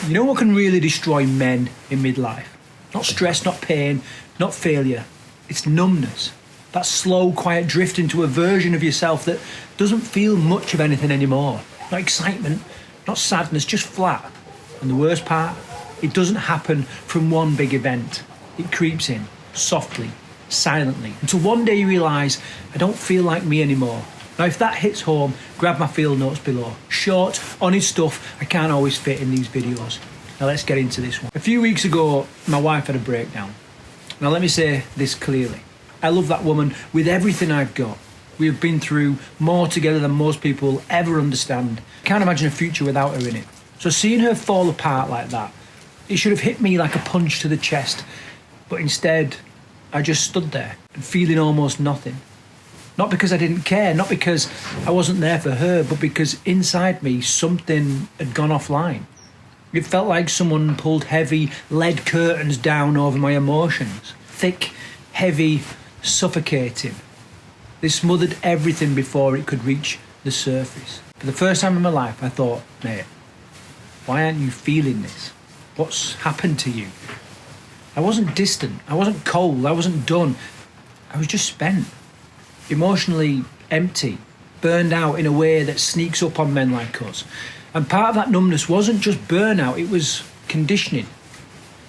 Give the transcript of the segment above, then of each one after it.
You know what can really destroy men in midlife? Not stress, not pain, not failure. It's numbness. That slow, quiet drift into a version of yourself that doesn't feel much of anything anymore. Not excitement, not sadness, just flat. And the worst part, it doesn't happen from one big event. It creeps in, softly, silently, until one day you realise, I don't feel like me anymore. Now if that hits home, grab my field notes below. Short, honest stuff I can't always fit in these videos. Now let's get into this one. A few weeks ago, my wife had a breakdown. Now let me say this clearly. I love that woman with everything I've got. We have been through more together than most people will ever understand. I can't imagine a future without her in it. So seeing her fall apart like that, it should have hit me like a punch to the chest. But instead, I just stood there, feeling almost nothing. Not because I didn't care, not because I wasn't there for her, but because inside me something had gone offline. It felt like someone pulled heavy lead curtains down over my emotions. Thick, heavy, suffocating. They smothered everything before it could reach the surface. For the first time in my life, I thought, mate, why aren't you feeling this? What's happened to you? I wasn't distant, I wasn't cold, I wasn't done. I was just spent. Emotionally empty, burned out in a way that sneaks up on men like us. And part of that numbness wasn't just burnout, it was conditioning.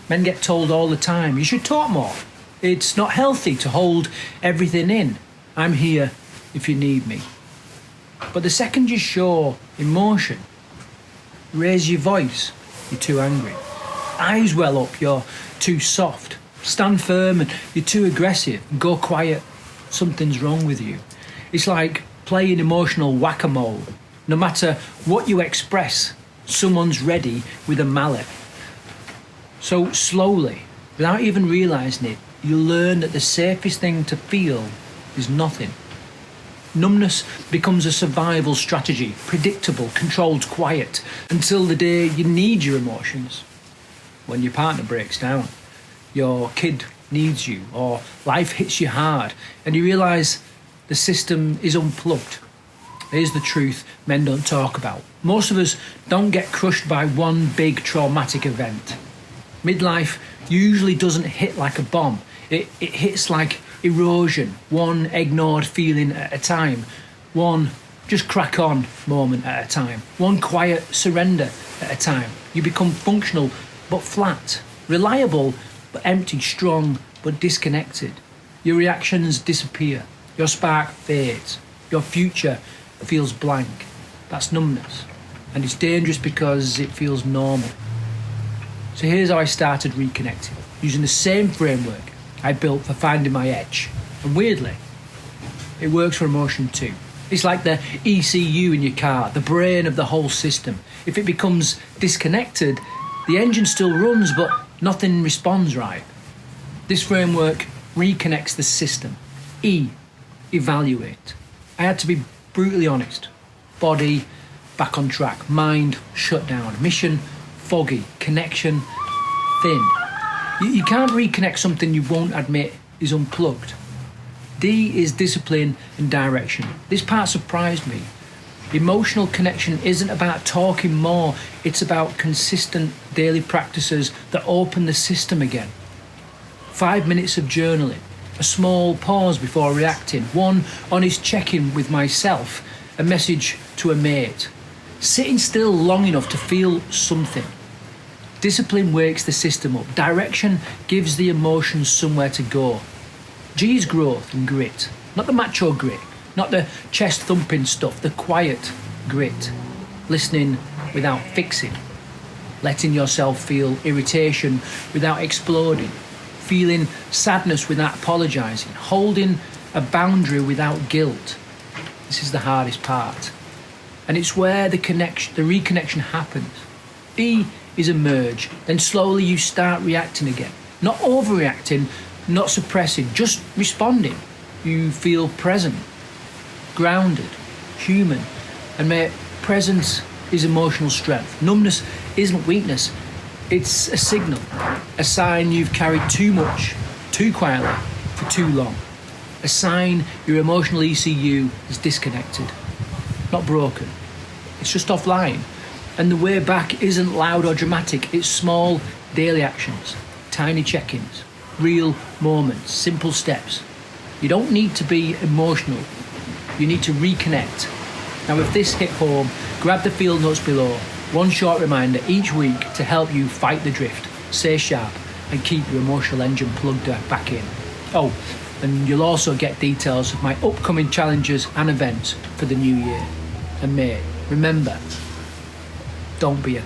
Men get told all the time, you should talk more. It's not healthy to hold everything in. I'm here if you need me. But the second you show emotion, raise your voice, you're too angry. Eyes well up, you're too soft. Stand firm and you're too aggressive. Go quiet, something's wrong with you. It's like playing emotional whack-a-mole. No matter what you express, someone's ready with a mallet. So slowly, without even realising it, you learn that the safest thing to feel is nothing. Numbness becomes a survival strategy, predictable, controlled, quiet, until the day you need your emotions. When your partner breaks down, your kid needs you, or life hits you hard, and you realise the system is unplugged. Here's the truth men don't talk about. Most of us don't get crushed by one big traumatic event. Midlife usually doesn't hit like a bomb. It hits like erosion, one ignored feeling at a time, one just crack on moment at a time, one quiet surrender at a time. You become functional but flat, reliable but empty, strong but disconnected. Your reactions disappear, your spark fades, your future feels blank. That's numbness, and it's dangerous because it feels normal. So here's how I started reconnecting, using the same framework I built for finding my edge. And weirdly, it works for emotion too. It's like the ECU in your car, the brain of the whole system. If it becomes disconnected, the engine still runs, but nothing responds right. This framework reconnects the system. E, evaluate. I had to be brutally honest. Body, back on track. Mind, shut down. Mission, foggy. Connection, thin. You can't reconnect something you won't admit is unplugged. D is discipline and direction. This part surprised me. Emotional connection isn't about talking more, it's about consistent daily practices that open the system again. 5 minutes of journaling, a small pause before reacting, one honest check-in with myself, a message to a mate. Sitting still long enough to feel something. Discipline wakes the system up. Direction gives the emotions somewhere to go. G is growth and grit. Not the macho grit, not the chest thumping stuff, the quiet grit. Listening without fixing. Letting yourself feel irritation without exploding. Feeling sadness without apologising. Holding a boundary without guilt. This is the hardest part. And it's where the reconnection happens. E is emerge, then slowly you start reacting again. Not overreacting, not suppressing, just responding. You feel present, grounded, human, and mate, presence is emotional strength. Numbness isn't weakness, it's a signal, a sign you've carried too much, too quietly, for too long. A sign your emotional ECU is disconnected, not broken. It's just offline. And the way back isn't loud or dramatic. It's small daily actions, tiny check-ins, real moments, simple steps. You don't need to be emotional. You need to reconnect. Now, if this hit home, grab the field notes below. One short reminder each week to help you fight the drift, stay sharp, and keep your emotional engine plugged back in. Oh, and you'll also get details of my upcoming challenges and events for the new year. And mate, remember, don't be a